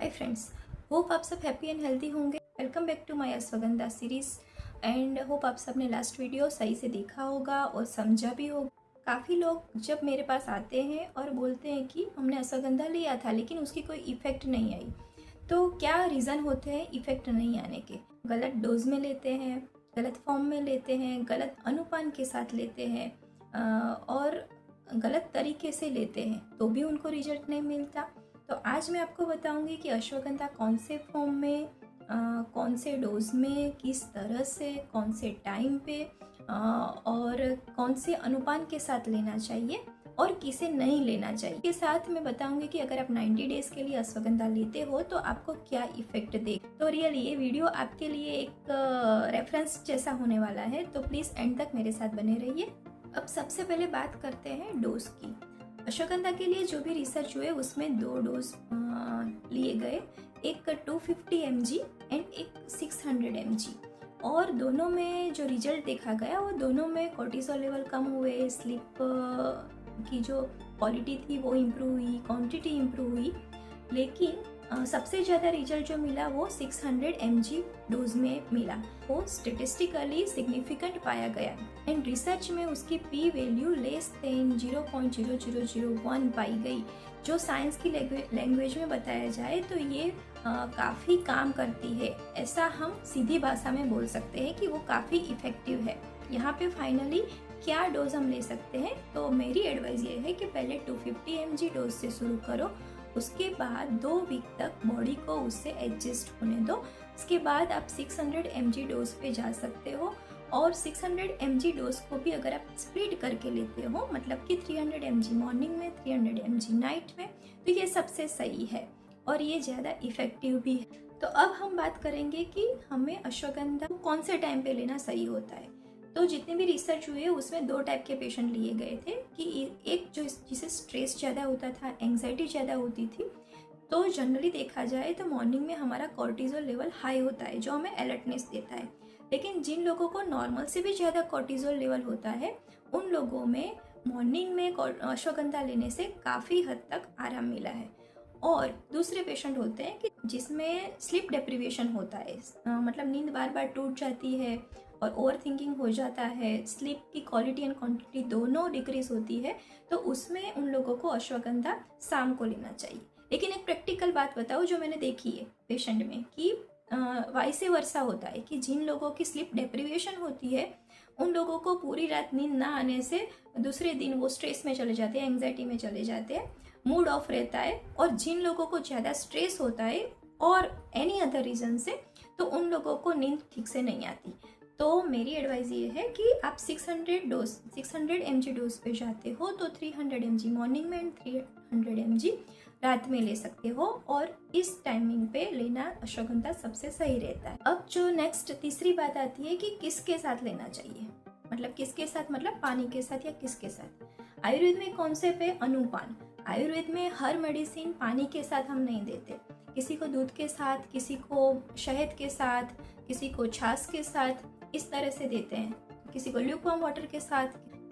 Hi friends, hope आप सब happy and healthy होंगे। Welcome back to my ashwagandha series and hope आप सब ने लास्ट वीडियो सही से देखा होगा और समझा भी होगा। काफ़ी लोग जब मेरे पास आते हैं और बोलते हैं कि हमने अश्वगंधा लिया था लेकिन उसकी कोई इफ़ेक्ट नहीं आई, तो क्या रीज़न होते हैं इफ़ेक्ट नहीं आने के? गलत डोज में लेते हैं, गलत फॉर्म में लेते हैं, गलत अनुपान के साथ लेते हैं और गलत तरीके से लेते हैं तो भी उनको रिजल्ट नहीं मिलता। तो आज मैं आपको बताऊंगी कि अश्वगंधा कौन से फॉर्म में, कौन से डोज में, किस तरह से, कौन से टाइम पे और कौन से अनुपान के साथ लेना चाहिए और किसे नहीं लेना चाहिए। के साथ मैं बताऊंगी कि अगर आप 90 डेज के लिए अश्वगंधा लेते हो तो आपको क्या इफेक्ट दे। तो रियली ये वीडियो आपके लिए एक रेफरेंस जैसा होने वाला है, तो प्लीज़ एंड तक मेरे साथ बने रहिए। अब सबसे पहले बात करते हैं डोज की। अश्वगंधा के लिए जो भी रिसर्च हुए उसमें दो डोज लिए गए, एक 250 mg एंड एक 600 mg, और दोनों में जो रिजल्ट देखा गया वो दोनों में कोर्टिसोल लेवल कम हुए, स्लीप की जो क्वालिटी थी वो इम्प्रूव हुई, क्वांटिटी इम्प्रूव हुई। लेकिन सबसे ज़्यादा रिजल्ट जो मिला वो 600 mg डोज में मिला, वो स्टेटिस्टिकली सिग्निफिकेंट पाया गया एंड रिसर्च में उसकी पी वैल्यू लेस देन 0.0001 पाई गई। जो साइंस की लैंग्वेज में बताया जाए तो ये काफ़ी काम करती है, ऐसा हम सीधी भाषा में बोल सकते हैं कि वो काफ़ी इफ़ेक्टिव है। यहाँ पे फाइनली क्या डोज हम ले सकते हैं, तो मेरी एडवाइस ये है कि पहले 250 mg डोज से शुरू करो, उसके बाद 2 वीक तक बॉडी को उससे एडजस्ट होने दो। उसके बाद आप 600 mg डोज पे जा सकते हो, और 600 mg डोज को भी अगर आप स्प्लिट करके लेते हो, मतलब कि 300 mg मॉर्निंग में, 300 mg नाइट में, तो ये सबसे सही है और ये ज़्यादा इफ़ेक्टिव भी है। तो अब हम बात करेंगे कि हमें अश्वगंधा कौन से टाइम पे लेना सही होता है। तो जितने भी रिसर्च हुए उसमें 2 टाइप के पेशेंट लिए गए थे कि एक जो जिसे स्ट्रेस ज़्यादा होता था, एंग्जाइटी ज़्यादा होती थी, तो जनरली देखा जाए तो मॉर्निंग में हमारा कोर्टिसोल लेवल हाई होता है जो हमें अलर्टनेस देता है। लेकिन जिन लोगों को नॉर्मल से भी ज़्यादा कोर्टिसोल लेवल होता है उन लोगों में मॉर्निंग में अश्वगंधा लेने से काफ़ी हद तक आराम मिला है। और दूसरे पेशेंट होते हैं कि जिसमें स्लीप डेप्रिवेशन होता है, मतलब नींद बार बार टूट जाती है और ओवर थिंकिंग हो जाता है, स्लीप की क्वालिटी एंड क्वांटिटी दोनों डिक्रीज होती है, तो उसमें उन लोगों को अश्वगंधा शाम को लेना चाहिए। लेकिन एक प्रैक्टिकल बात बताओ जो मैंने देखी है पेशेंट में कि वाइसे वर्सा होता है कि जिन लोगों की स्लीप डेप्रिवेशन होती है उन लोगों को पूरी रात नींद ना आने से दूसरे दिन वो स्ट्रेस में चले जाते हैं, एंग्जाइटी में चले जाते हैं, मूड ऑफ रहता है। और जिन लोगों को ज़्यादा स्ट्रेस होता है और एनी अदर रीज़न से, तो उन लोगों को नींद ठीक से नहीं आती। तो मेरी एडवाइस ये है कि आप 600 mg डोज पे जाते हो तो 300 mg मॉर्निंग में एंड 300 mg रात में ले सकते हो, और इस टाइमिंग पे लेना अश्वगंधा सबसे सही रहता है। अब जो नेक्स्ट तीसरी बात आती है कि किसके साथ लेना चाहिए, मतलब किसके साथ, मतलब पानी के साथ या किसके साथ। आयुर्वेद में कॉन्सेप्ट है अनुपान। आयुर्वेद में हर मेडिसिन पानी के साथ हम नहीं देते, किसी को दूध के साथ, किसी को शहद के साथ, किसी को छाछ के साथ, इस तरह से देते हैं, किसी को ल्यूकवार्म वाटर के साथ।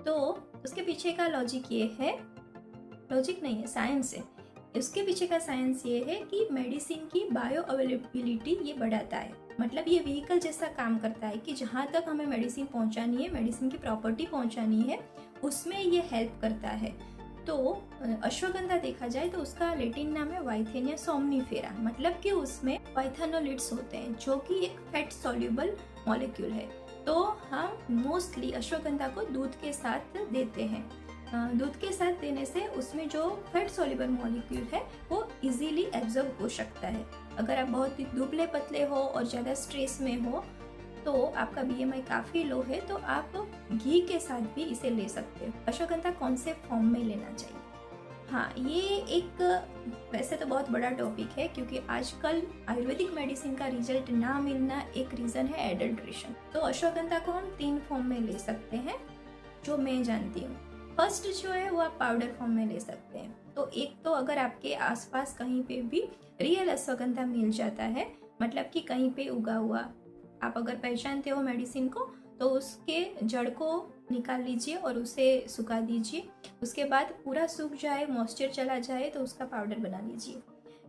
तो उसके पीछे का लॉजिक ये है, लॉजिक नहीं है, साइंस है। उसके पीछे का साइंस ये है कि मेडिसिन की बायो अवेलेबिलिटी ये बढ़ाता है, मतलब ये व्हीकल जैसा काम करता है कि जहाँ तक हमें मेडिसिन पहुँचानी है, मेडिसिन की प्रॉपर्टी पहुँचानी है, उसमें ये हेल्प करता है। तो अश्वगंधा देखा जाए तो उसका लैटिन नाम है वाइथेनिया सोमनीफेरा, मतलब कि उसमें वाइथेनोलिड्स होते हैं जो कि एक फैट सॉल्युबल मॉलिक्यूल है। तो हम मोस्टली अश्वगंधा को दूध के साथ देते हैं। दूध के साथ देने से उसमें जो फैट सॉल्युबल मॉलिक्यूल है वो इजीली एब्जॉर्ब हो सकता है। अगर आप बहुत ही दुबले पतले हो और ज़्यादा स्ट्रेस में हो, तो आपका BMI काफ़ी लो है, तो आप घी के साथ भी इसे ले सकते हो। अश्वगंधा कौन से फॉर्म में लेना चाहिए? हाँ, ये एक वैसे तो बहुत बड़ा टॉपिक है, क्योंकि आजकल आयुर्वेदिक मेडिसिन का रिजल्ट ना मिलना एक रीज़न है एडल्ट्रेशन। तो अश्वगंधा को हम 3 फॉर्म में ले सकते हैं जो मैं जानती हूँ। फर्स्ट जो है वो आप पाउडर फॉर्म में ले सकते हैं। तो एक तो अगर आपके आसपास कहीं पे भी रियल अश्वगंधा मिल जाता है, मतलब कि कहीं पे उगा हुआ, आप अगर पहचानते हो मेडिसिन को, तो उसके जड़ को निकाल लीजिए और उसे सुखा दीजिए। उसके बाद पूरा सूख जाए, मॉइस्चर चला जाए, तो उसका पाउडर बना लीजिए।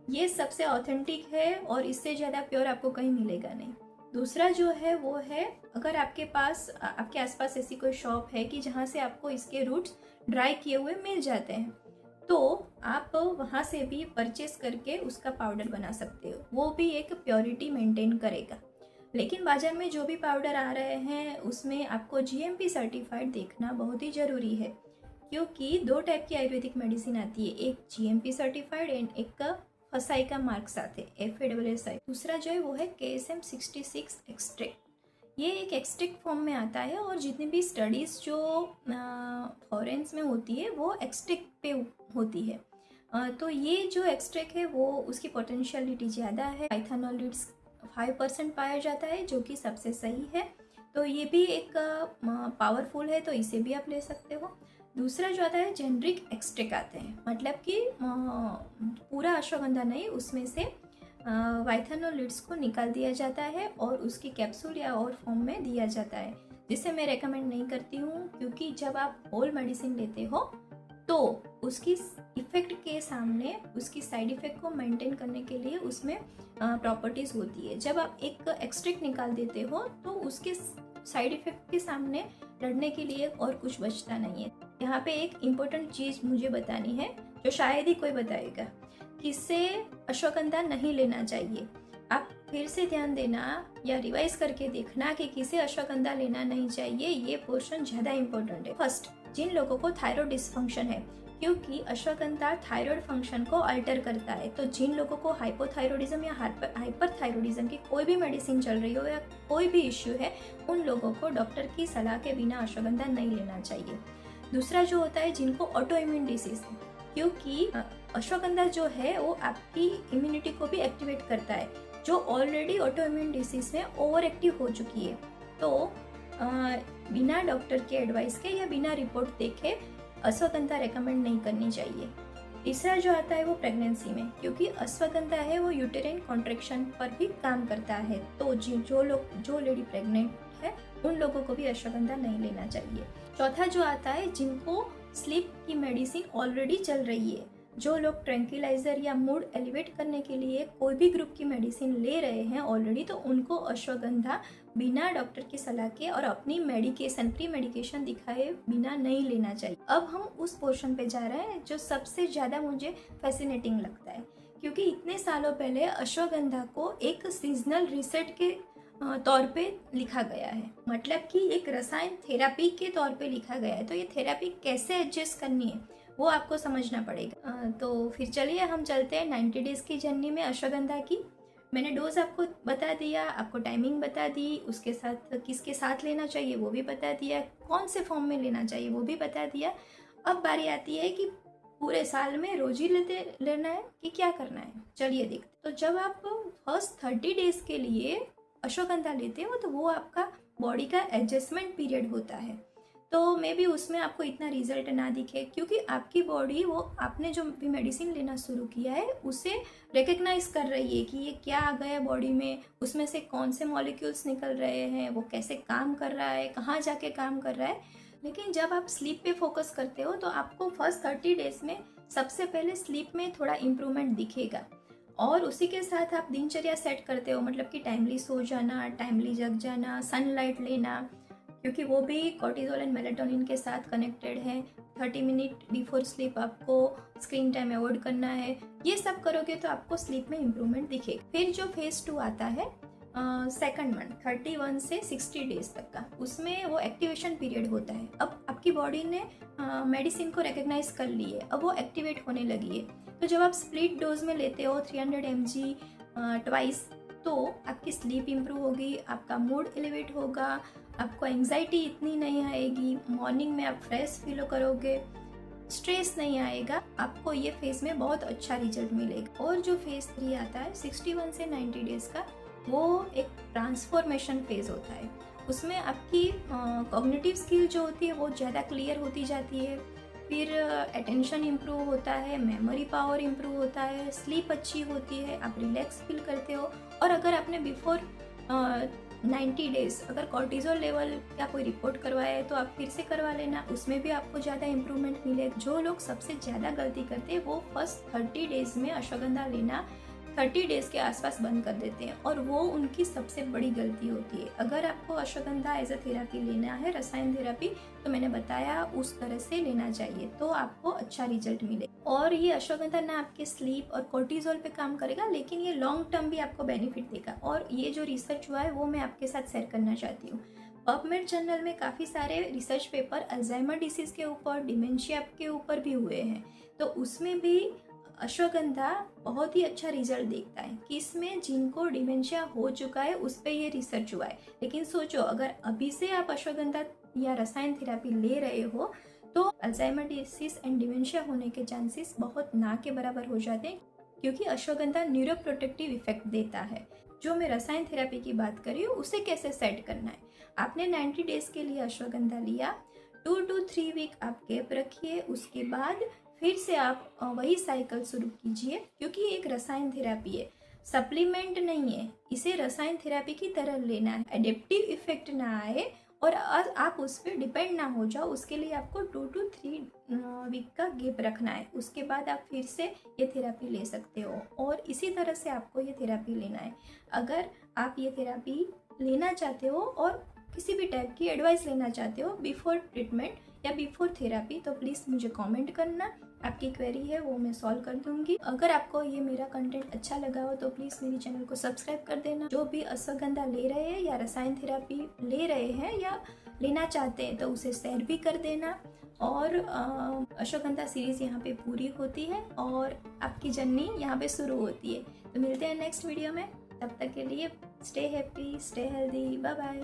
ये सबसे ऑथेंटिक है और इससे ज़्यादा प्योर आपको कहीं मिलेगा नहीं। दूसरा जो है वो है, अगर आपके पास आपके आसपास ऐसी कोई शॉप है कि जहाँ से आपको इसके रूट्स ड्राई किए हुए मिल जाते हैं, तो आप वहाँ से भी परचेस करके उसका पाउडर बना सकते हो। वो भी एक प्योरिटी मेंटेन करेगा। लेकिन बाजार में जो भी पाउडर आ रहे हैं उसमें आपको जीएमपी सर्टिफाइड देखना बहुत ही ज़रूरी है, क्योंकि 2 टाइप की आयुर्वेदिक मेडिसिन आती है, एक जीएमपी सर्टिफाइड एंड एक का फसाई का मार्क्स आते हैं FASSI। दूसरा जो है वो है KSM 66 एक्सट्रैक्ट। ये एक एक्सट्रैक्ट फॉर्म में आता है और जितनी भी स्टडीज़ जो फॉरेन्स में होती है वो एक्सट्रैक्ट पे होती है। तो ये जो एक्सट्रैक्ट है वो उसकी पोटेंशियलिटी ज़्यादा है। पाइथेनोलिड्स 5% पाया जाता है, जो कि सबसे सही है। तो ये भी एक पावरफुल है, तो इसे भी आप ले सकते हो। दूसरा जो आता है जेनरिक एक्सट्रैक्ट आते हैं, मतलब कि पूरा अश्वगंधा नहीं, उसमें से वाइथेनोलिड्स को निकाल दिया जाता है और उसकी कैप्सूल या और फॉर्म में दिया जाता है, जिसे मैं रेकमेंड नहीं करती हूँ, क्योंकि जब आप होल मेडिसिन लेते हो तो उसकी इफ़ेक्ट के सामने उसकी साइड इफ़ेक्ट को मेंटेन करने के लिए उसमें प्रॉपर्टीज़ होती है। जब आप एक एक्सट्रैक्ट निकाल देते हो तो उसके साइड इफ़ेक्ट के सामने लड़ने के लिए और कुछ बचता नहीं है। यहाँ पे एक इम्पोर्टेंट चीज़ मुझे बतानी है जो शायद ही कोई बताएगा, किससे अश्वगंधा नहीं लेना चाहिए। आप फिर से ध्यान देना या रिवाइज करके देखना कि किसे अश्वगंधा लेना नहीं चाहिए, ये पोर्शन ज़्यादा इम्पोर्टेंट है। फर्स्ट, जिन लोगों को थायराइड डिसफंक्शन है, क्योंकि अश्वगंधा थायराइड फंक्शन को अल्टर करता है। तो जिन लोगों को हाइपोथायरॉइडिज्म या हाइपरथायरॉइडिज्म की कोई भी मेडिसिन चल रही हो या कोई भी इश्यू है, उन लोगों को डॉक्टर की सलाह के बिना अश्वगंधा नहीं लेना चाहिए। दूसरा जो होता है जिनको ऑटो इम्यून डिसीज है, क्योंकि अश्वगंधा जो है वो आपकी इम्यूनिटी को भी एक्टिवेट करता है, जो ऑलरेडी ऑटो इम्यून डिसीज में ओवर एक्टिव हो चुकी है। तो बिना डॉक्टर के एडवाइस के या बिना रिपोर्ट देखे अश्वगंधा रेकमेंड नहीं करनी चाहिए। तीसरा जो आता है वो प्रेगनेंसी में, क्योंकि अश्वगंधा है वो यूटेराइन कॉन्ट्रैक्शन पर भी काम करता है। तो जो लेडी प्रेग्नेंट है उन लोगों को भी अश्वगंधा नहीं लेना चाहिए। चौथा जो आता है जिनको स्लीप की मेडिसिन ऑलरेडी चल रही है, जो लोग ट्रैंक्विलाइजर या मूड एलिवेट करने के लिए कोई भी ग्रुप की मेडिसिन ले रहे हैं ऑलरेडी, तो उनको अश्वगंधा बिना डॉक्टर की सलाह के और अपनी प्री मेडिकेशन दिखाए बिना नहीं लेना चाहिए। अब हम उस पोर्शन पे जा रहे हैं जो सबसे ज़्यादा मुझे फैसिनेटिंग लगता है, क्योंकि इतने सालों पहले अश्वगंधा को एक सीजनल रिसेट के तौर पे लिखा गया है, मतलब कि एक रसायन थेरेपी के तौर पे लिखा गया है। तो ये थेरेपी कैसे एडजस्ट करनी है वो आपको समझना पड़ेगा। तो फिर चलिए हम चलते हैं 90 डेज की जर्नी में अश्वगंधा की। मैंने डोज आपको बता दिया, आपको टाइमिंग बता दी, उसके साथ किसके साथ लेना चाहिए वो भी बता दिया, कौन से फॉर्म में लेना चाहिए वो भी बता दिया। अब बारी आती है कि पूरे साल में रोज ही लेना है कि क्या करना है, चलिए देखते। तो जब आप फर्स्ट 30 डेज के लिए अश्वगंधा लेते हो तो वो आपका बॉडी का एडजस्टमेंट पीरियड होता है। तो मे बी उसमें आपको इतना रिजल्ट ना दिखे, क्योंकि आपकी बॉडी वो आपने जो भी मेडिसिन लेना शुरू किया है उसे रिकग्नाइज कर रही है कि ये क्या आ गया बॉडी में, उसमें से कौन से मॉलिक्यूल्स निकल रहे हैं, वो कैसे काम कर रहा है, कहाँ जाके काम कर रहा है। लेकिन जब आप स्लीप पे फोकस करते हो तो आपको फर्स्ट 30 डेज में सबसे पहले स्लीप में थोड़ा इम्प्रूवमेंट दिखेगा, और उसी के साथ आप दिनचर्या सेट करते हो, मतलब कि टाइमली सो जाना, टाइमली जग जाना, सनलाइट लेना, क्योंकि वो भी कॉर्टिजोल एंड मेलाटोनिन के साथ कनेक्टेड है। 30 मिनट बिफोर स्लीप आपको स्क्रीन टाइम अवॉइड करना है। ये सब करोगे तो आपको स्लीप में इम्प्रूवमेंट दिखेगा। फिर जो फेज 2 आता है सेकंड मंथ 31 से 60 डेज तक का, उसमें वो एक्टिवेशन पीरियड होता है। अब आपकी बॉडी ने मेडिसिन को रिकग्नाइज कर ली है, अब वो एक्टिवेट होने लगी है। तो जब आप स्प्लिट डोज में लेते हो 300 mg ट्वाइस, तो आपकी स्लीप इम्प्रूव होगी, आपका मूड एलिवेट होगा, आपको एंजाइटी इतनी नहीं आएगी, मॉर्निंग में आप फ्रेश फील करोगे, स्ट्रेस नहीं आएगा, आपको ये फेज में बहुत अच्छा रिजल्ट मिलेगा। और जो फेज 3 आता है 61 से 90 डेज का, वो एक ट्रांसफॉर्मेशन फेज होता है। उसमें आपकी कॉग्निटिव स्किल जो होती है वो ज़्यादा क्लियर होती जाती है, फिर अटेंशन इम्प्रूव होता है, मेमोरी पावर इम्प्रूव होता है, स्लीप अच्छी होती है, आप रिलैक्स फील करते हो। और अगर आपने बिफोर 90 डेज अगर कॉर्टिजोल लेवल का कोई रिपोर्ट करवाया है तो आप फिर से करवा लेना, उसमें भी आपको ज़्यादा इम्प्रूवमेंट मिलेगा। जो लोग सबसे ज़्यादा गलती करते हैं वो फर्स्ट 30 डेज में अश्वगंधा लेना 30 डेज के आसपास बंद कर देते हैं, और वो उनकी सबसे बड़ी गलती होती है। अगर आपको अश्वगंधा एज अ थेरेपी लेना है, रसायन थेरेपी, तो मैंने बताया उस तरह से लेना चाहिए तो आपको अच्छा रिजल्ट मिले। और ये अश्वगंधा ना आपके स्लीप और कोर्टिजोल पे काम करेगा, लेकिन ये लॉन्ग टर्म भी आपको बेनिफिट देगा। और ये जो रिसर्च हुआ है वो मैं आपके साथ शेयर करना चाहती हूँ। पबमेड जर्नल में काफ़ी सारे रिसर्च पेपर अल्जाइमर डिसीज़ के ऊपर, डिमेंशिया के ऊपर भी हुए हैं, तो उसमें भी अश्वगंधा बहुत ही अच्छा रिजल्ट देखता है कि इसमें जिनको डिमेंशिया हो चुका है उस पर ये रिसर्च हुआ है। लेकिन सोचो, अगर अभी से आप अश्वगंधा या रसायन थेरेपी ले रहे हो तो अल्जाइमर डिसीज एंड डिमेंशिया होने के चांसेस बहुत ना के बराबर हो जाते हैं, क्योंकि अश्वगंधा न्यूरोप्रोटेक्टिव इफेक्ट देता है। जो मैं रसायन थेरेपी की बात करी हूँ उसे कैसे सेट करना है, आपने 90 डेज के लिए अश्वगंधा लिया, 2 to 3 वीक आप गैप रखिए, उसके बाद फिर से आप वही साइकिल शुरू कीजिए, क्योंकि एक रसायन थेरेपी है, सप्लीमेंट नहीं है। इसे रसायन थेरेपी की तरह लेना है, एडेप्टिव इफेक्ट ना आए और आप उस पर डिपेंड ना हो जाओ। उसके लिए आपको 2 to 3 वीक का गैप रखना है, उसके बाद आप फिर से ये थेरेपी ले सकते हो। और इसी तरह से आपको ये थेरेपी लेना है। अगर आप ये थेरेपी लेना चाहते हो और किसी भी टाइप की एडवाइस लेना चाहते हो बिफोर ट्रीटमेंट या बिफोर थेरेपी, तो प्लीज़ मुझे कमेंट करना। आपकी क्वेरी है वो मैं सॉल्व कर दूंगी। अगर आपको ये मेरा कंटेंट अच्छा लगा हो तो प्लीज़ मेरी चैनल को सब्सक्राइब कर देना। जो भी अश्वगंधा ले रहे हैं या रसायन थेरेपी ले रहे हैं या लेना चाहते हैं तो उसे शेयर भी कर देना। और अश्वगंधा सीरीज़ यहाँ पे पूरी होती है और आपकी जर्नी यहाँ पे शुरू होती है। तो मिलते हैं नेक्स्ट वीडियो में, तब तक के लिए stay happy, stay healthy, bye bye.